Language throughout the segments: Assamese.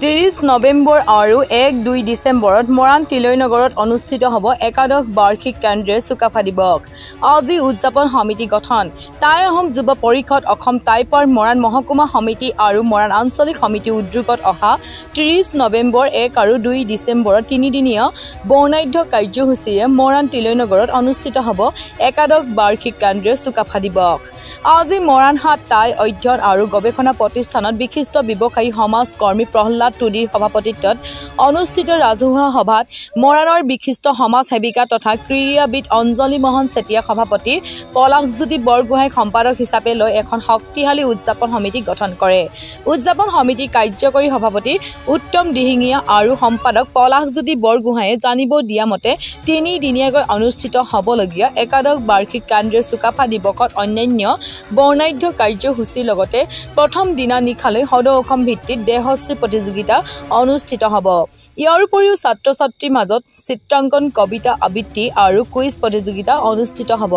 30 নৱেম্বৰ আৰু 1-2 ডিচেম্বৰত মৰাণ তিলৈনগৰত অনুষ্ঠিত হ'ব একাদশ বাৰ্ষিক কেন্দ্ৰীয় চুকাফা দিৱস। আজি উদযাপন সমিতি গঠন। টাই আহোম যুৱ পৰিষদ, অসম টাইপাৰ, মৰাণ মহকুমা সমিতি আৰু মৰাণ আঞ্চলিক সমিতি উদ্যোগত অহা 30 নৱেম্বৰ 1 আৰু 2 ডিচেম্বৰত তিনিদিনীয়া বৰ্ণাঢ্য কাৰ্যসূচীৰে মৰাণ তিলৈনগৰত অনুষ্ঠিত হ'ব একাদশ বাৰ্ষিক কেন্দ্ৰীয় চুকাফা দিৱস। আজি মৰাণ হাট টাই অধ্যয়ন আৰু গৱেষণা প্ৰতিষ্ঠানত বিশিষ্ট ব্যৱসায়ী সমাজকৰ্মী প্ৰহ্লাদ টুডিৰ সভাপতিত্বত অনুষ্ঠিত ৰাজহুৱা সভাত মৰাণৰ বিশিষ্ট সমাজ সেৱিকা তথা ক্ৰীড়াবিদ অঞ্জলি মোহন চেতিয়া সভাপতি, পলাশজ্যোতি বৰগোহাঁই সম্পাদক হিচাপে লৈ এখন শক্তিশালী উদযাপন সমিতি গঠন কৰে। উদযাপন সমিতিৰ কাৰ্যকৰী সভাপতি উত্তম দিহিঙীয়া আৰু সম্পাদক পলাশজ্যোতি বৰগোহাঁয়ে জানিব দিয়া মতে তিনিদিনীয়াকৈ অনুষ্ঠিত হ'বলগীয়া একাদশ বাৰ্ষিক কেন্দ্ৰীয় চুকাফা দিৱসত অন্যান্য বৰ্ণাঢ্য কাৰ্যসূচীৰ লগতে প্ৰথম দিনা নিশালৈ সদৌ অসম ভিত্তিত দেহশ্ৰী প্ৰতিযোগিতা অনুষ্ঠিত হ'ব। ইয়াৰ উপৰিও ছাত্ৰ ছাত্ৰীৰ মাজত চিত্ৰাংকন, কবিতা আবৃত্তি আৰু কুইজ প্ৰতিযোগিতা অনুষ্ঠিত হ'ব।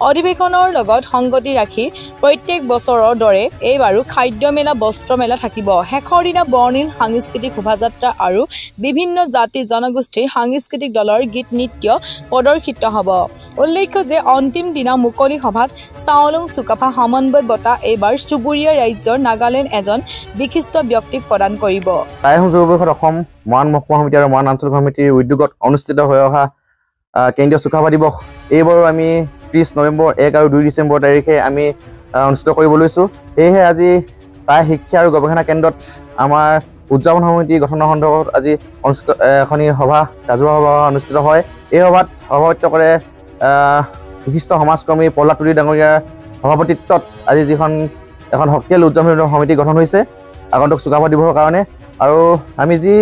অধিৱেশনৰ লগত সংগতি ৰাখি প্ৰত্যেক বছৰৰ দৰে এইবাৰো খাদ্য মেলা, বস্ত্ৰ মেলা থাকিব। শেষৰ দিনা বৰ্ণিল সাংস্কৃতিক শোভাযাত্ৰা আৰু বিভিন্ন জাতি জনগোষ্ঠীৰ সাংস্কৃতিক দলৰ গীত নৃত্য প্ৰদৰ্শিত হ'ব। উল্লেখ্য যে অন্তিম দিনা মুকলি সভাত চাওলুং চুকাফা সমন্বয় বঁটা এইবাৰ চুবুৰীয়া ৰাজ্যৰ নাগালেণ্ড এজন বিশিষ্ট ব্যক্তিক প্ৰদান কৰিব। টাই আহোম যুৱ পৰিষদ, অসম মৰাণ মহকুমা সমিতি আৰু মৰাণ আঞ্চলিক সমিতিৰ উদ্যোগত অনুষ্ঠিত হৈ অহা কেন্দ্ৰীয় চুকাফা দিৱস এইবাৰো আমি 30 নৱেম্বৰ 1 আৰু 2 ডিচেম্বৰ তাৰিখে আমি অনুষ্ঠিত কৰিব লৈছোঁ। সেয়েহে আজি টাই শিক্ষা আৰু গৱেষণা কেন্দ্ৰত আমাৰ উদযাপন সমিতি গঠনৰ সন্দৰ্ভত আজি অনুষ্ঠিত এখনি সভা, ৰাজহুৱা সভা অনুষ্ঠিত হয়। এই সভাত সভাপতিত্ব কৰে বিশিষ্ট সমাজকৰ্মী প্ৰহ্লাদ টুডি ডাঙৰীয়াৰ সভাপতিত্বত আজি এখন শক্তিশালী উদযাপন সমিতি গঠন হৈছে আগন্তুক চুকাফা দিৱসৰ কাৰণে। আৰু আমি যি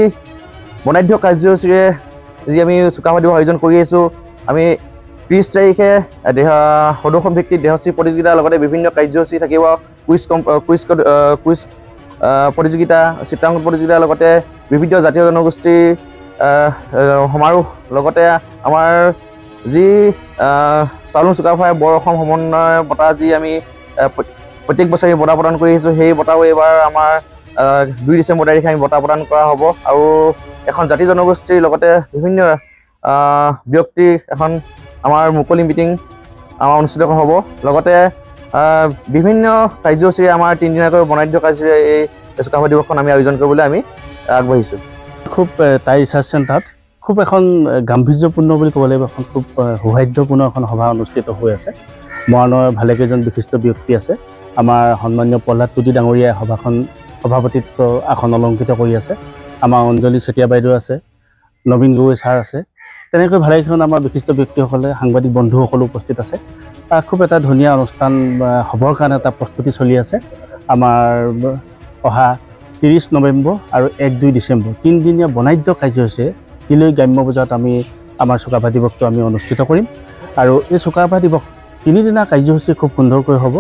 বৰ্ণাঢ্য কাৰ্যসূচীৰে যি আমি চুকাফা দিৱস আয়োজন কৰি আহিছোঁ, আমি 30 তাৰিখে সদৌ অসম ভিত্তিত দেহশ্ৰী প্ৰতিযোগিতাৰ লগতে বিভিন্ন কাৰ্যসূচী থাকিব। কুইজ প্ৰতিযোগিতা, চিত্ৰাংকন প্ৰতিযোগিতাৰ লগতে বিভিন্ন জাতীয় জনগোষ্ঠীৰ সমাৰোহ, লগতে আমাৰ যি চাওলুং চুকাফাৰ বৰ অসম সমন্বয় বঁটা যি আমি প্ৰত্যেক বছৰে বঁটা প্ৰদান কৰি আহিছোঁ, সেই বঁটাও এইবাৰ আমাৰ 2 ডিচেম্বৰ তাৰিখে আমি বঁটা প্ৰদান কৰা হ'ব। আৰু এখন জাতি জনগোষ্ঠীৰ লগতে বিভিন্ন ব্যক্তিৰ এখন আমাৰ মুকলি মিটিং আমাৰ অনুষ্ঠিত হ'ব। লগতে বিভিন্ন কাৰ্যসূচীৰে আমাৰ 3 দিনীয়াকৈ বৰ্ণাঢ্য কাৰ্যসূচীৰে এই চুকাফা দিৱসখন আমি আয়োজন কৰিবলৈ আমি আগবাঢ়িছোঁ। খুব টাই ৰিচাৰ্চ চেণ্টাৰত খুব এখন গাম্ভীৰ্যপূৰ্ণ বুলি ক'ব লাগিব, এখন খুব সৌহাৰ্দ্যপূৰ্ণ এখন সভা অনুষ্ঠিত হৈ আছে। মৰাণৰ ভালেকেইজন বিশিষ্ট ব্যক্তি আছে। আমাৰ সন্মানীয় প্ৰহ্লাদ টুডি ডাঙৰীয়াই সভাপতিত্ব আসন অলংকৃত কৰি আছে। আমাৰ অঞ্জলি চেতিয়া বাইদেউ আছে, নবীন গগৈ ছাৰ আছে। তেনেকৈ ভালেকেইখন আমাৰ বিশিষ্ট ব্যক্তিসকলে, সাংবাদিক বন্ধুসকলো উপস্থিত আছে। খুব এটা ধুনীয়া অনুষ্ঠান হ'বৰ কাৰণে এটা প্ৰস্তুতি চলি আছে। আমাৰ অহা 30 নৱেম্বৰ আৰু 1-2 ডিচেম্বৰ তিনিদিনীয়া বৰ্ণাঢ্য কাৰ্যসূচীৰে তিলৈ গ্ৰাম্য বজাৰত আমি আমাৰ চুকাফা দিৱসটো আমি অনুষ্ঠিত কৰিম। আৰু এই চুকাফা দিৱস তিনিদিনা কাৰ্যসূচী খুব সুন্দৰকৈ হ'ব।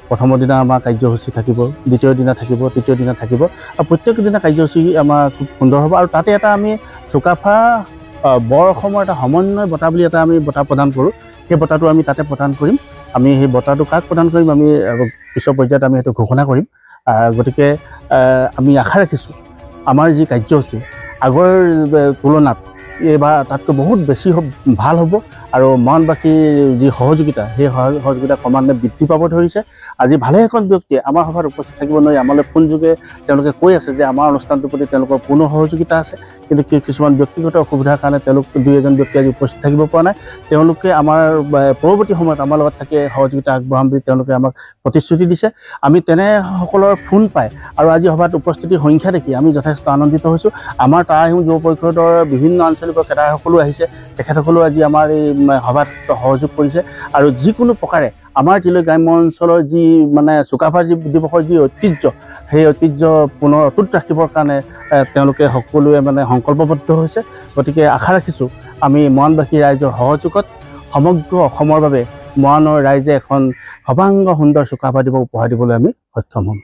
প্ৰথমৰ দিনা আমাৰ কাৰ্যসূচী থাকিব, দ্বিতীয় দিনা থাকিব, তৃতীয় দিনা থাকিব, আৰু প্ৰত্যেক দিনা কাৰ্যসূচী আমাৰ খুব সুন্দৰ হ'ব। আৰু তাতে এটা আমি চুকাফা বৰ অসমৰ এটা সমন্বয় বঁটা বুলি এটা আমি বঁটা প্ৰদান কৰোঁ। সেই বঁটাটো আমি তাতে প্ৰদান কৰিম। আমি সেই বঁটাটো কাক প্ৰদান কৰিম আমি পিছৰ পৰ্যায়ত আমি সেইটো ঘোষণা কৰিম। গতিকে আমি আশা ৰাখিছোঁ আমাৰ যি কাৰ্যসূচী আগৰ তুলনাত এইবাৰ তাতকৈ বহুত বেছি ভাল হ'ব। আৰু মৰাণবাসীৰ যি সহযোগিতা, সেই সহযোগিতা ক্ৰমান্বয়ে বৃদ্ধি পাব ধৰিছে। আজি ভালেখন ব্যক্তিয়ে আমাৰ সভাত উপস্থিত থাকিব নোৱাৰি আমালৈ ফোনযোগে তেওঁলোকে কৈ আছে যে আমাৰ অনুষ্ঠানটোৰ প্ৰতি তেওঁলোকৰ পূৰ্ণ সহযোগিতা আছে, কিন্তু কিছুমান ব্যক্তিগত অসুবিধাৰ কাৰণে তেওঁলোক 2-এজন ব্যক্তি আজি উপস্থিত থাকিব পৰা নাই। তেওঁলোকে আমাৰ পৰৱৰ্তী সময়ত আমাৰ লগত থাকি সহযোগিতা আগবঢ়াম বুলি তেওঁলোকে আমাক প্ৰতিশ্ৰুতি দিছে। আমি তেনেসকলৰ ফোন পাই আৰু আজি সভাত উপস্থিতিৰ সংখ্যা দেখি আমি যথেষ্ট আনন্দিত হৈছোঁ। আমাৰ টাই আহোম যুৱ পৰিষদৰ বিভিন্ন আঞ্চলিক কেডাৰসকলো আহিছে। তেখেতসকলেও আজি আমাৰ এই সভাত সহযোগ কৰিছে। আৰু যিকোনো প্ৰকাৰে আমাৰ তিলৈ গ্ৰাম্য অঞ্চলৰ যি চুকাফা দিৱসৰ যি ঐতিহ্য, সেই ঐতিহ্য পুনৰ অটুট ৰাখিবৰ কাৰণে তেওঁলোকে সকলোৱে সংকল্পবদ্ধ হৈছে। গতিকে আশা ৰাখিছোঁ আমি মৰাণবাসী ৰাইজৰ সহযোগত সমগ্ৰ অসমৰ বাবে মৰাণৰ ৰাইজে এখন সৰ্বাংগ সুন্দৰ চুকাফা দিৱস উপহাৰ দিবলৈ আমি সক্ষম হ'ম।